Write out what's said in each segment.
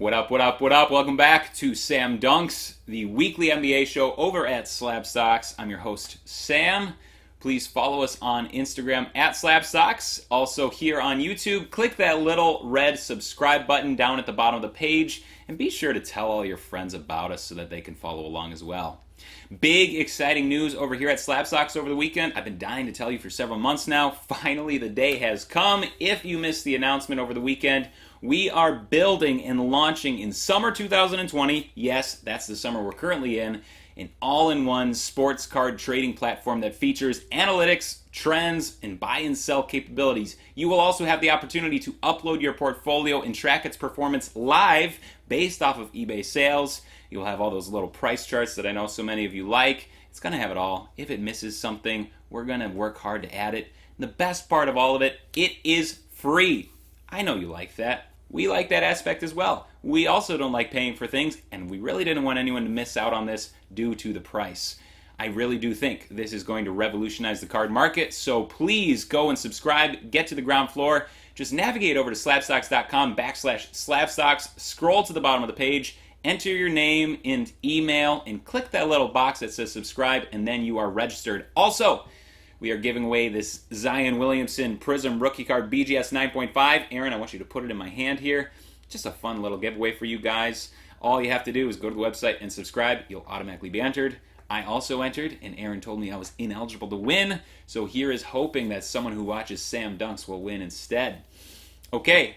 What up, what up, what up? Welcome back to Sam Dunks, the weekly NBA show over at SlabStox. I'm your host, Sam. Please follow us on Instagram at SlabStox. Also here on YouTube, click that little red subscribe button down at the bottom of the page, and be sure to tell all your friends about us so that they can follow along as well. Big, exciting news over here at SlabStox over the weekend. I've been dying to tell you for several months now. Finally, the day has come. If you missed the announcement over the weekend, we are building and launching in summer 2020. Yes, that's the summer we're currently in. An all-in-one sports card trading platform that features analytics, trends, and buy and sell capabilities. You will also have the opportunity to upload your portfolio and track its performance live based off of eBay sales. You'll have all those little price charts that I know so many of you like. It's going to have it all. If it misses something, we're going to work hard to add it. And the best part of all of it, it is free. I know you like that. We like that aspect as well. We also don't like paying for things, and we really didn't want anyone to miss out on this due to the price. I really do think this is going to revolutionize the card market, so please go and subscribe, get to the ground floor. Just navigate over to slabstox.com/slabstox, scroll to the bottom of the page, enter your name and email, and click that little box that says subscribe, and then you are registered. Also, we are giving away this Zion Williamson Prizm rookie card BGS 9.5. Aaron, I want you to put it in my hand here. Just a fun little giveaway for you guys. All you have to do is go to the website and subscribe. You'll automatically be entered. I also entered, and Aaron told me I was ineligible to win. So here is hoping that someone who watches Sam Dunks will win instead. Okay,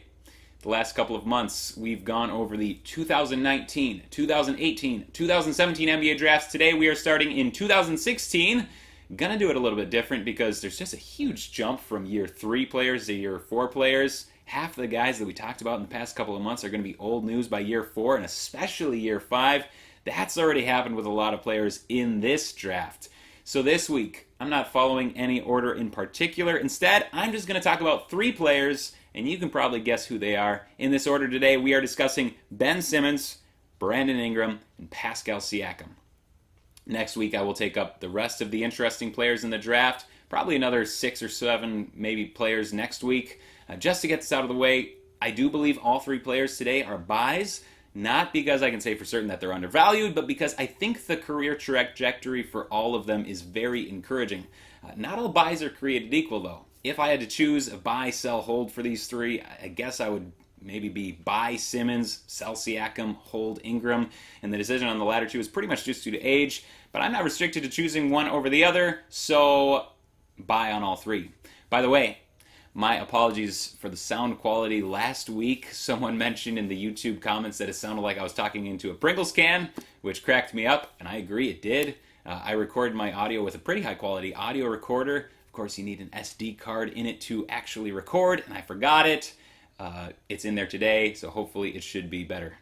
the last couple of months, we've gone over the 2019, 2018, 2017 NBA drafts. Today we are starting in 2016. Gonna do it a little bit different because there's just a huge jump from year 3 players to year 4 players. Half the guys that we talked about in the past couple of months are going to be old news by year 4, and especially year 5. That's already happened with a lot of players in this draft. So this week, I'm not following any order in particular. Instead, I'm just going to talk about 3 players, and you can probably guess who they are. In this order today, we are discussing Ben Simmons, Brandon Ingram, and Pascal Siakam. Next week, I will take up the rest of the interesting players in the draft, probably another 6 or 7 maybe players next week. Just to get this out of the way, I do believe all 3 players today are buys, not because I can say for certain that they're undervalued, but because I think the career trajectory for all of them is very encouraging. Not all buys are created equal, though. If I had to choose a buy, sell, hold for these 3, I guess I would maybe be buy Simmons, sell Siakam, hold Ingram, and the decision on the latter 2 is pretty much just due to age, but I'm not restricted to choosing one over the other, so buy on all 3. By the way, my apologies for the sound quality. Last week, someone mentioned in the YouTube comments that it sounded like I was talking into a Pringles can, which cracked me up, and I agree, it did. I recorded my audio with a pretty high-quality audio recorder. Of course, you need an SD card in it to actually record, and I forgot it. It's in there today, so hopefully it should be better.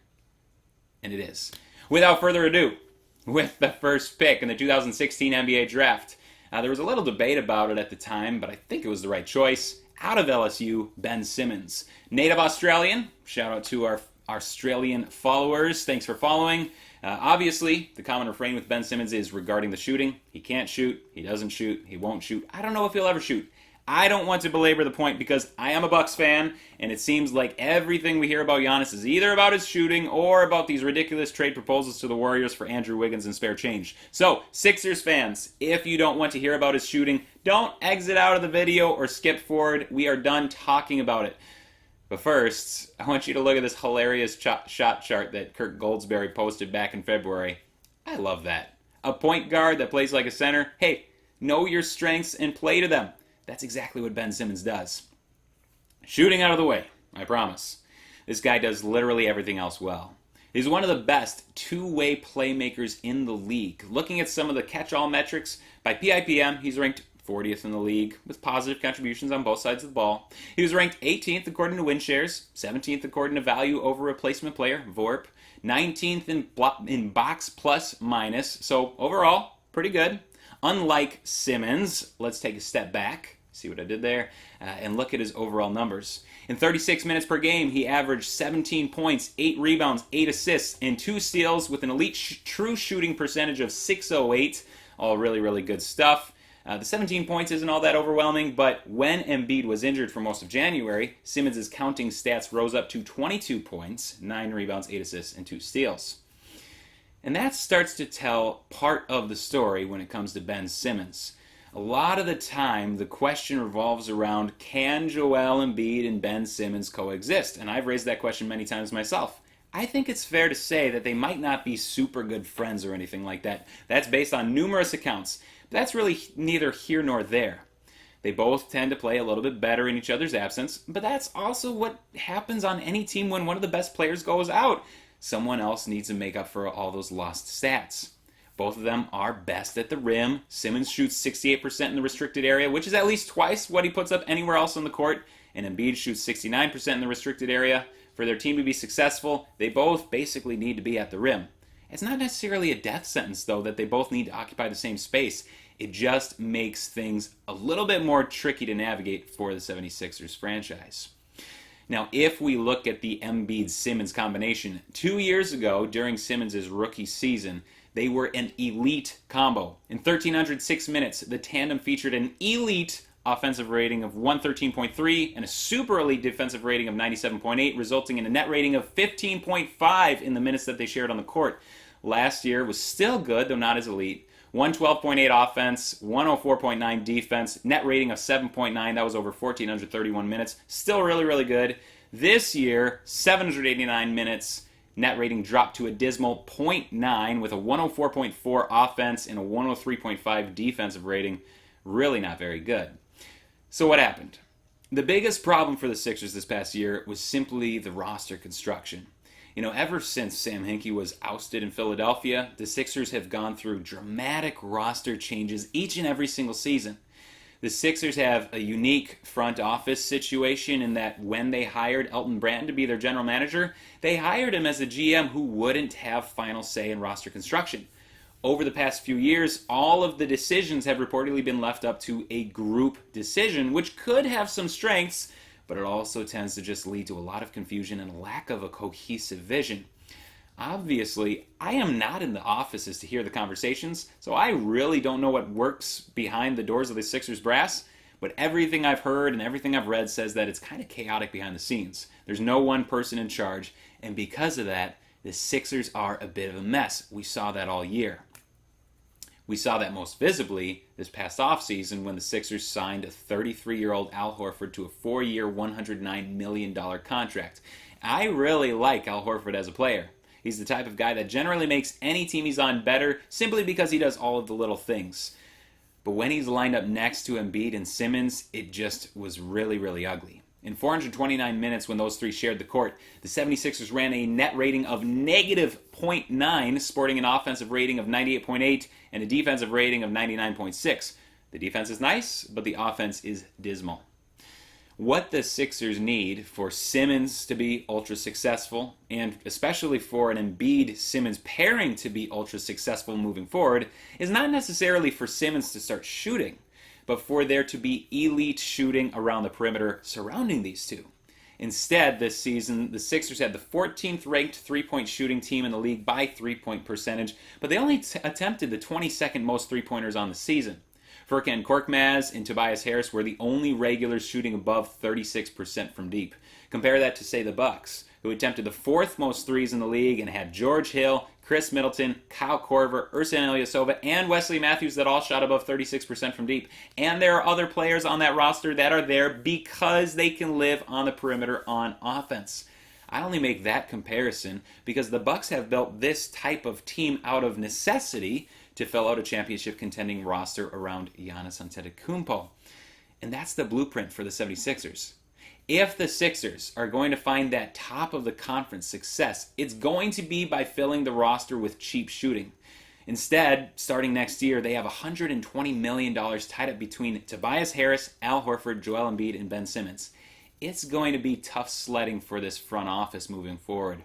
And it is. Without further ado, with the first pick in the 2016 NBA draft. There was a little debate about it at the time, but I think it was the right choice. Out of LSU, Ben Simmons. Native Australian. Shout out to our Australian followers. Thanks for following. Obviously, the common refrain with Ben Simmons is regarding the shooting. He can't shoot. He doesn't shoot. He won't shoot. I don't know if he'll ever shoot. I don't want to belabor the point because I am a Bucks fan, and it seems like everything we hear about Giannis is either about his shooting or about these ridiculous trade proposals to the Warriors for Andrew Wiggins and spare change. So, Sixers fans, if you don't want to hear about his shooting, don't exit out of the video or skip forward. We are done talking about it. But first, I want you to look at this hilarious shot chart that Kirk Goldsberry posted back in February. I love that. A point guard that plays like a center. Hey, know your strengths and play to them. That's exactly what Ben Simmons does. Shooting out of the way, I promise. This guy does literally everything else well. He's one of the best two-way playmakers in the league. Looking at some of the catch-all metrics, by PIPM, he's ranked 40th in the league, with positive contributions on both sides of the ball. He was ranked 18th according to win shares, 17th according to value over replacement player, VORP, 19th in box plus minus, so overall, pretty good. Unlike Simmons, let's take a step back, see what I did there, and look at his overall numbers. In 36 minutes per game, he averaged 17 points, 8 rebounds, 8 assists, and 2 steals with an elite true shooting percentage of .608. All really, really good stuff. The 17 points isn't all that overwhelming, but when Embiid was injured for most of January, Simmons' counting stats rose up to 22 points, 9 rebounds, 8 assists, and 2 steals. And that starts to tell part of the story when it comes to Ben Simmons. A lot of the time, the question revolves around, can Joel Embiid and Ben Simmons coexist? And I've raised that question many times myself. I think it's fair to say that they might not be super good friends or anything like that. That's based on numerous accounts. But that's really neither here nor there. They both tend to play a little bit better in each other's absence, but that's also what happens on any team when one of the best players goes out. Someone else needs to make up for all those lost stats. Both of them are best at the rim. Simmons shoots 68% in the restricted area, which is at least twice what he puts up anywhere else on the court, and Embiid shoots 69% in the restricted area. For their team to be successful, they both basically need to be at the rim. It's not necessarily a death sentence, though, that they both need to occupy the same space. It just makes things a little bit more tricky to navigate for the 76ers franchise. Now, if we look at the Embiid-Simmons combination, 2 years ago, during Simmons' rookie season, they were an elite combo. In 1,306 minutes, the tandem featured an elite offensive rating of 113.3 and a super elite defensive rating of 97.8, resulting in a net rating of 15.5 in the minutes that they shared on the court. Last year was still good, though not as elite. 112.8 offense, 104.9 defense, net rating of 7.9. That was over 1,431 minutes. Still really, really good. This year, 789 minutes. Net rating dropped to a dismal 0.9 with a 104.4 offense and a 103.5 defensive rating. Really not very good. So what happened? The biggest problem for the Sixers this past year was simply the roster construction. Ever since Sam Hinkie was ousted in Philadelphia, the Sixers have gone through dramatic roster changes each and every single season. The Sixers have a unique front office situation in that when they hired Elton Brand to be their general manager, they hired him as a GM who wouldn't have final say in roster construction. Over the past few years, all of the decisions have reportedly been left up to a group decision, which could have some strengths, but it also tends to just lead to a lot of confusion and a lack of a cohesive vision. Obviously, I am not in the offices to hear the conversations, so I really don't know what works behind the doors of the Sixers brass, but everything I've heard and everything I've read says that it's kind of chaotic behind the scenes. There's no one person in charge, and because of that, the Sixers are a bit of a mess. We saw that all year. We saw that most visibly this past offseason when the Sixers signed a 33-year-old Al Horford to a 4-year, $109 million contract. I really like Al Horford as a player. He's the type of guy that generally makes any team he's on better simply because he does all of the little things. But when he's lined up next to Embiid and Simmons, it just was really, really ugly. In 429 minutes when those three shared the court, the 76ers ran a net rating of negative 0.9, sporting an offensive rating of 98.8 and a defensive rating of 99.6. The defense is nice, but the offense is dismal. What the Sixers need for Simmons to be ultra successful, and especially for an Embiid-Simmons pairing to be ultra successful moving forward, is not necessarily for Simmons to start shooting, but for there to be elite shooting around the perimeter surrounding these two. Instead, this season, the Sixers had the 14th ranked three-point shooting team in the league by three-point percentage, but they only attempted the 22nd most three-pointers on the season. Furkan Korkmaz and Tobias Harris were the only regulars shooting above 36% from deep. Compare that to, say, the Bucks, who attempted the 4th most threes in the league and had George Hill, Chris Middleton, Kyle Korver, Ersan Ilyasova, and Wesley Matthews that all shot above 36% from deep. And there are other players on that roster that are there because they can live on the perimeter on offense. I only make that comparison because the Bucks have built this type of team out of necessity to fill out a championship contending roster around Giannis Antetokounmpo. And that's the blueprint for the 76ers. If the Sixers are going to find that top of the conference success, it's going to be by filling the roster with cheap shooting. Instead, starting next year, they have $120 million tied up between Tobias Harris, Al Horford, Joel Embiid, and Ben Simmons. It's going to be tough sledding for this front office moving forward.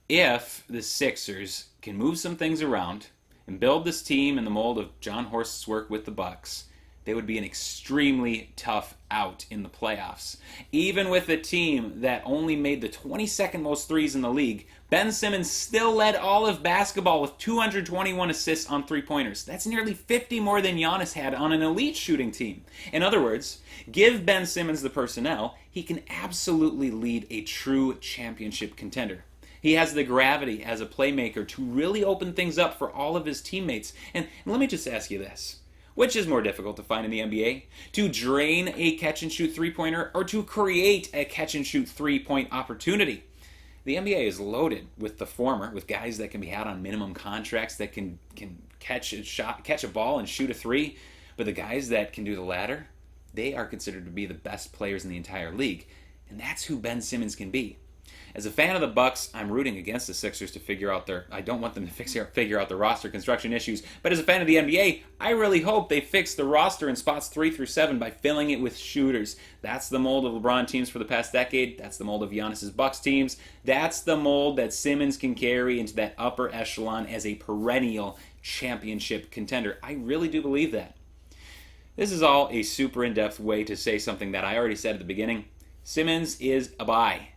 If the Sixers can move some things around and build this team in the mold of John Horst's work with the Bucks, they would be an extremely tough out in the playoffs. Even with a team that only made the 22nd most threes in the league, Ben Simmons still led all of basketball with 221 assists on three-pointers. That's nearly 50 more than Giannis had on an elite shooting team. In other words, give Ben Simmons the personnel, he can absolutely lead a true championship contender. He has the gravity as a playmaker to really open things up for all of his teammates. And let me just ask you this. Which is more difficult to find in the NBA? To drain a catch-and-shoot three-pointer or to create a catch-and-shoot three-point opportunity? The NBA is loaded with the former, with guys that can be had on minimum contracts that can catch a ball and shoot a three. But the guys that can do the latter, they are considered to be the best players in the entire league. And that's who Ben Simmons can be. As a fan of the Bucks, I'm rooting against the Sixers to figure out I don't want them to figure out the roster construction issues, but as a fan of the NBA, I really hope they fix the roster in spots 3 through 7 by filling it with shooters. That's the mold of LeBron teams for the past decade. That's the mold of Giannis's Bucks teams. That's the mold that Simmons can carry into that upper echelon as a perennial championship contender. I really do believe that. This is all a super in-depth way to say something that I already said at the beginning. Simmons is a buy.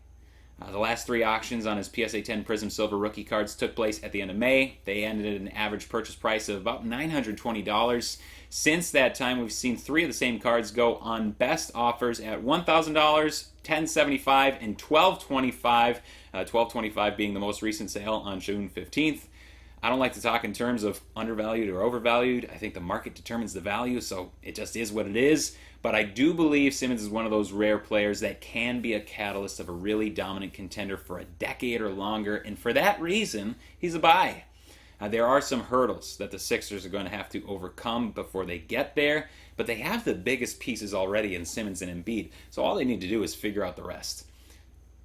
The last 3 auctions on his PSA 10 Prizm Silver rookie cards took place at the end of May. They ended at an average purchase price of about $920. Since that time, we've seen 3 of the same cards go on best offers at $1,000, $1,075, and $1,225. $1,225 being the most recent sale on June 15th. I don't like to talk in terms of undervalued or overvalued. I think the market determines the value, so it just is what it is. But I do believe Simmons is one of those rare players that can be a catalyst of a really dominant contender for a decade or longer, and for that reason, he's a buy. There are some hurdles that the Sixers are going to have to overcome before they get there, but they have the biggest pieces already in Simmons and Embiid, so all they need to do is figure out the rest.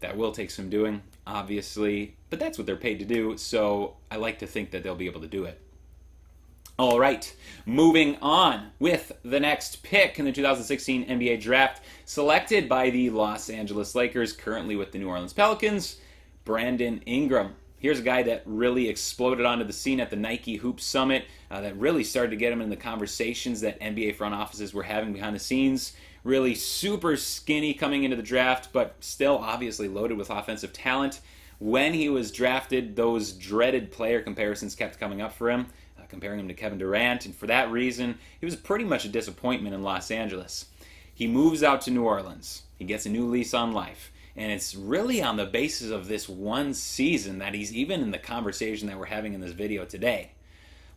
That will take some doing, obviously, but that's what they're paid to do, so I like to think that they'll be able to do it. All right, moving on with the next pick in the 2016 NBA Draft, selected by the Los Angeles Lakers, currently with the New Orleans Pelicans, Brandon Ingram. Here's a guy that really exploded onto the scene at the Nike Hoop Summit, that really started to get him in the conversations that NBA front offices were having behind the scenes. Really super skinny coming into the draft, but still obviously loaded with offensive talent. When he was drafted, those dreaded player comparisons kept coming up for him, comparing him to Kevin Durant, and for that reason, he was pretty much a disappointment in Los Angeles. He moves out to New Orleans. He gets a new lease on life, and it's really on the basis of this one season that he's even in the conversation that we're having in this video today.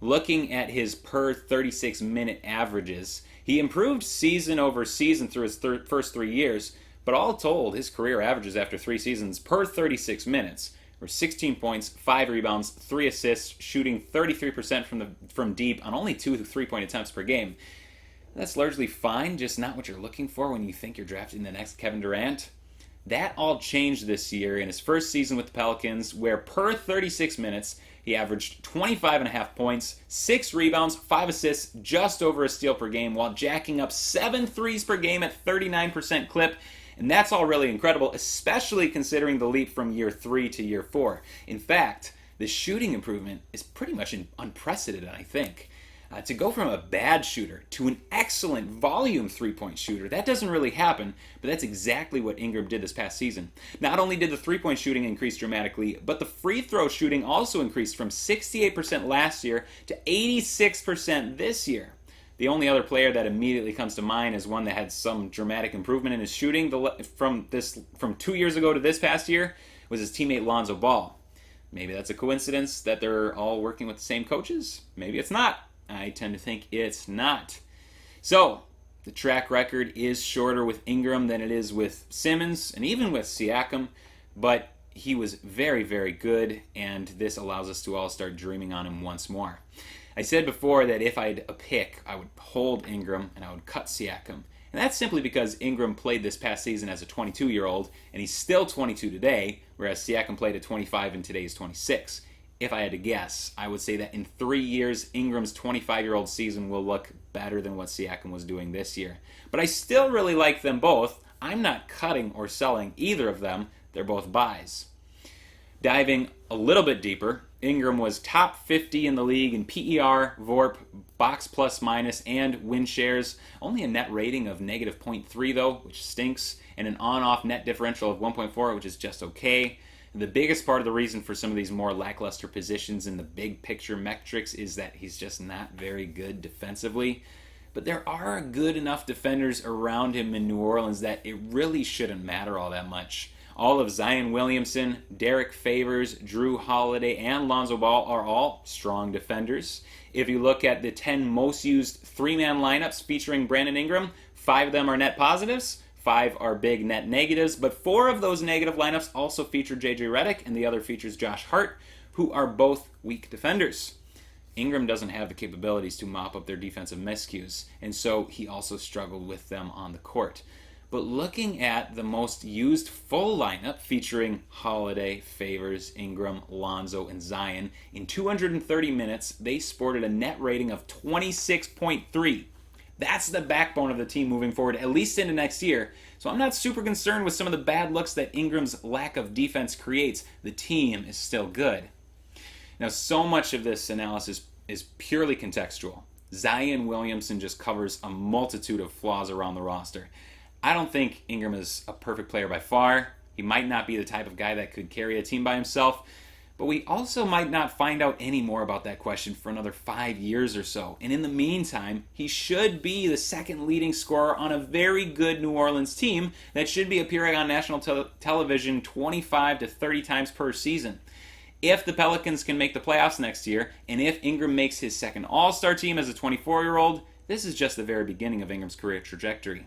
Looking at his per 36-minute averages, he improved season over season through his first 3 years, but all told, his career averages after 3 seasons per 36 minutes were 16 points, 5 rebounds, 3 assists, shooting 33% from deep on only 2 3-point attempts per game. That's largely fine, just not what you're looking for when you think you're drafting the next Kevin Durant. That all changed this year in his first season with the Pelicans, where per 36 minutes, he averaged 25.5 points, 6 rebounds, 5 assists, just over a steal per game, while jacking up 7 threes per game at 39% clip. And that's all really incredible, especially considering the leap from year 3 to year 4. In fact, the shooting improvement is pretty much unprecedented, I think. To go from a bad shooter to an excellent volume three-point shooter, that doesn't really happen, but that's exactly what Ingram did this past season. Not only did the three-point shooting increase dramatically, but the free throw shooting also increased from 68% last year to 86% this year. The only other player that immediately comes to mind as one that had some dramatic improvement in his shooting from 2 years ago to this past year was his teammate Lonzo Ball. Maybe that's a coincidence that they're all working with the same coaches. Maybe it's not. I tend to think it's not. So, the track record is shorter with Ingram than it is with Simmons and even with Siakam, but he was very, very good, and this allows us to all start dreaming on him once more. I said before that if I had a pick, I would hold Ingram and I would cut Siakam. And that's simply because Ingram played this past season as a 22-year-old, and he's still 22 today, whereas Siakam played at 25 and today is 26. If I had to guess, I would say that in 3 years, Ingram's 25-year-old season will look better than what Siakam was doing this year. But I still really like them both. I'm not cutting or selling either of them. They're both buys. Diving a little bit deeper, Ingram was top 50 in the league in PER, VORP, box plus minus, and win shares. Only a net rating of negative 0.3 though, which stinks, and an on-off net differential of 1.4, which is just okay. The biggest part of the reason for some of these more lackluster positions in the big picture metrics is that he's just not very good defensively. But there are good enough defenders around him in New Orleans that it really shouldn't matter all that much. All of Zion Williamson, Derek Favors, Drew Holiday, and Lonzo Ball are all strong defenders. If you look at the 10 most used three-man lineups featuring Brandon Ingram, 5 of them are net positives, 5 are big net negatives, but 4 of those negative lineups also feature J.J. Redick, and the other features Josh Hart, who are both weak defenders. Ingram doesn't have the capabilities to mop up their defensive miscues, and so he also struggled with them on the court. But looking at the most used full lineup featuring Holiday, Favors, Ingram, Lonzo, and Zion, in 230 minutes, they sported a net rating of 26.3. That's the backbone of the team moving forward, at least into next year. So I'm not super concerned with some of the bad looks that Ingram's lack of defense creates. The team is still good. Now, so much of this analysis is purely contextual. Zion Williamson just covers a multitude of flaws around the roster. I don't think Ingram is a perfect player by far. He might not be the type of guy that could carry a team by himself, but we also might not find out any more about that question for another 5 years or so. And in the meantime, he should be the second leading scorer on a very good New Orleans team that should be appearing on national television 25 to 30 times per season. If the Pelicans can make the playoffs next year, and if Ingram makes his second All-Star team as a 24-year-old, this is just the very beginning of Ingram's career trajectory.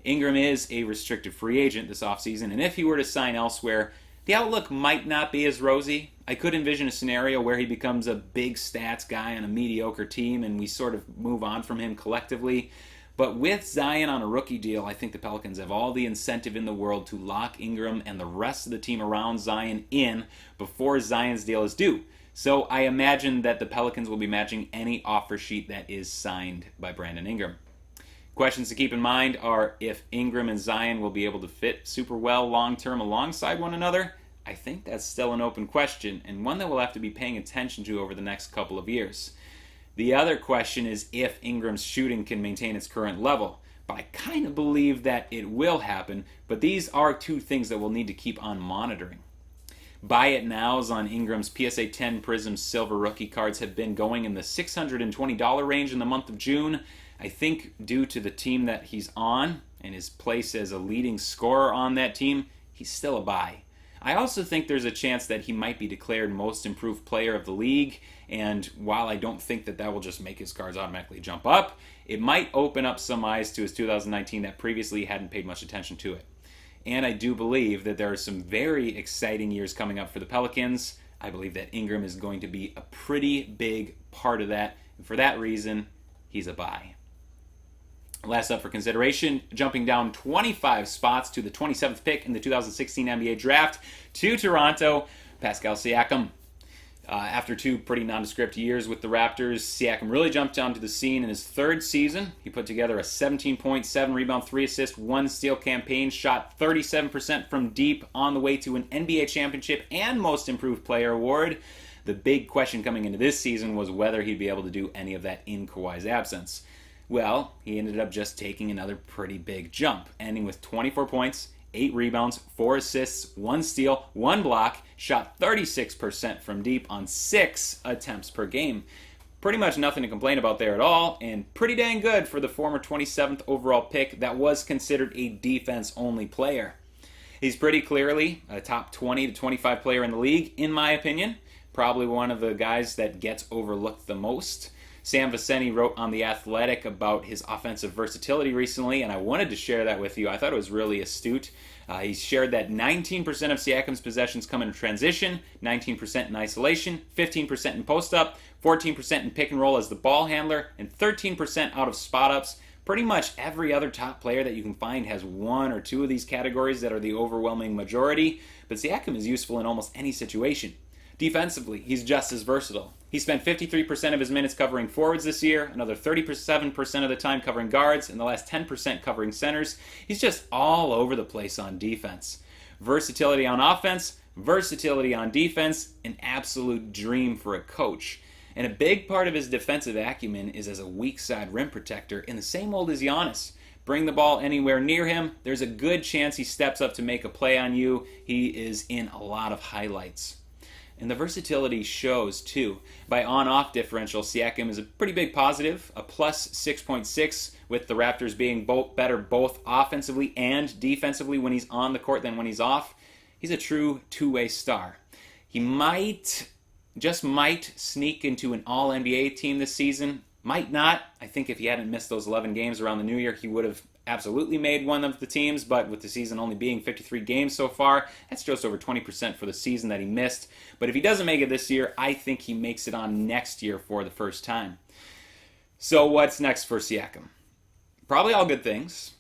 Ingram is a restricted free agent this offseason, and if he were to sign elsewhere, the outlook might not be as rosy. I could envision a scenario where he becomes a big stats guy on a mediocre team and we sort of move on from him collectively. But with Zion on a rookie deal, I think the Pelicans have all the incentive in the world to lock Ingram and the rest of the team around Zion in before Zion's deal is due. So I imagine that the Pelicans will be matching any offer sheet that is signed by Brandon Ingram. Questions to keep in mind are if Ingram and Zion will be able to fit super well long-term alongside one another. I think that's still an open question, and one that we'll have to be paying attention to over the next couple of years. The other question is if Ingram's shooting can maintain its current level, but I kind of believe that it will happen, but these are 2 things that we'll need to keep on monitoring. Buy it nows on Ingram's PSA 10 Prizm Silver rookie cards have been going in the $620 range in the month of June. I think due to the team that he's on and his place as a leading scorer on that team, he's still a buy. I also think there's a chance that he might be declared most improved player of the league, and while I don't think that will just make his cards automatically jump up, it might open up some eyes to his 2019 that previously hadn't paid much attention to it. And I do believe that there are some very exciting years coming up for the Pelicans. I believe that Ingram is going to be a pretty big part of that, and for that reason, he's a buy. Last up for consideration, jumping down 25 spots to the 27th pick in the 2016 NBA Draft to Toronto, Pascal Siakam. After 2 pretty nondescript years with the Raptors, Siakam really jumped onto the scene in his 3rd season. He put together a 17.7 rebound, 3 assist, 1 steal campaign, shot 37% from deep on the way to an NBA championship and Most Improved Player award. The big question coming into this season was whether he'd be able to do any of that in Kawhi's absence. Well, he ended up just taking another pretty big jump, ending with 24 points, 8 rebounds, 4 assists, 1 steal, 1 block, shot 36% from deep on 6 attempts per game. Pretty much nothing to complain about there at all, and pretty dang good for the former 27th overall pick that was considered a defense-only player. He's pretty clearly a top 20 to 25 player in the league, in my opinion. Probably one of the guys that gets overlooked the most. Sam Vecenie wrote on The Athletic about his offensive versatility recently, and I wanted to share that with you. I thought it was really astute. He shared that 19% of Siakam's possessions come in transition, 19% in isolation, 15% in post-up, 14% in pick and roll as the ball handler, and 13% out of spot-ups. Pretty much every other top player that you can find has 1 or 2 of these categories that are the overwhelming majority, but Siakam is useful in almost any situation. Defensively, he's just as versatile. He spent 53% of his minutes covering forwards this year, another 37% of the time covering guards, and the last 10% covering centers. He's just all over the place on defense. Versatility on offense, versatility on defense, an absolute dream for a coach. And a big part of his defensive acumen is as a weak side rim protector in the same mold as Giannis. bring the ball anywhere near him, there's a good chance he steps up to make a play on you. He is in a lot of highlights. And the versatility shows, too. By on-off differential, Siakam is a pretty big positive, a plus 6.6, with the Raptors being better both offensively and defensively when he's on the court than when he's off. He's a true two-way star. He just might sneak into an all-NBA team this season. Might not. I think if he hadn't missed those 11 games around the new year, he would have absolutely made one of the teams, but with the season only being 53 games so far, that's just over 20% for the season that he missed. But if he doesn't make it this year, I think he makes it on next year for the first time. So what's next for Siakam? Probably all good things.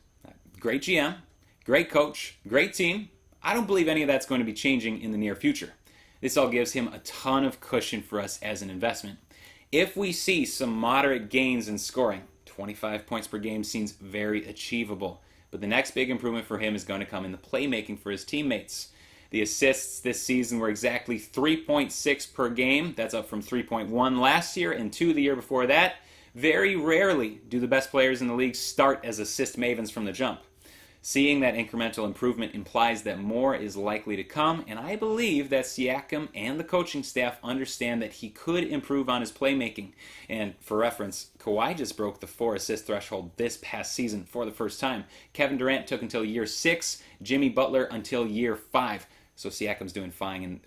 Great GM, great coach, great team. I don't believe any of that's going to be changing in the near future. This all gives him a ton of cushion for us as an investment. If we see some moderate gains in scoring, 25 points per game seems very achievable. But the next big improvement for him is going to come in the playmaking for his teammates. The assists this season were exactly 3.6 per game. That's up from 3.1 last year and 2 the year before that. Very rarely do the best players in the league start as assist mavens from the jump. Seeing that incremental improvement implies that more is likely to come, and I believe that Siakam and the coaching staff understand that he could improve on his playmaking. And for reference, Kawhi just broke the 4-assist threshold this past season for the first time. Kevin Durant took until year 6, Jimmy Butler until year 5. So Siakam's doing fine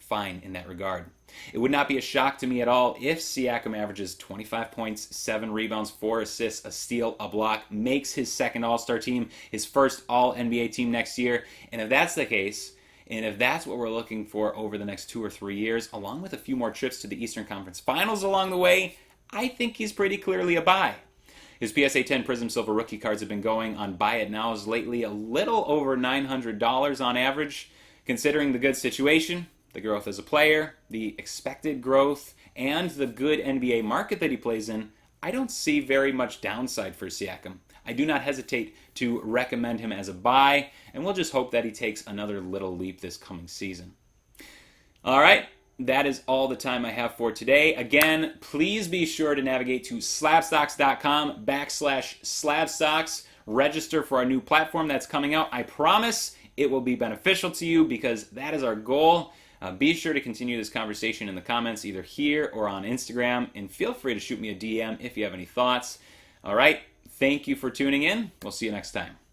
in that regard. It would not be a shock to me at all if Siakam averages 25 points, 7 rebounds, 4 assists, a steal, a block, makes his second All-Star team, his first All-NBA team next year. And if that's the case, and if that's what we're looking for over the next 2 or 3 years, along with a few more trips to the Eastern Conference Finals along the way, I think he's pretty clearly a buy. His PSA 10 Prizm Silver rookie cards have been going on buy it nows lately, a little over $900 on average. Considering the good situation, the growth as a player, the expected growth, and the good NBA market that he plays in, I don't see very much downside for Siakam. I do not hesitate to recommend him as a buy, and we'll just hope that he takes another little leap this coming season. All right, that is all the time I have for today. Again, please be sure to navigate to SlabStox.com/SlabStox. Register for our new platform that's coming out. I promise it will be beneficial to you because that is our goal. Be sure to continue this conversation in the comments either here or on Instagram, and feel free to shoot me a DM if you have any thoughts. All right, thank you for tuning in. We'll see you next time.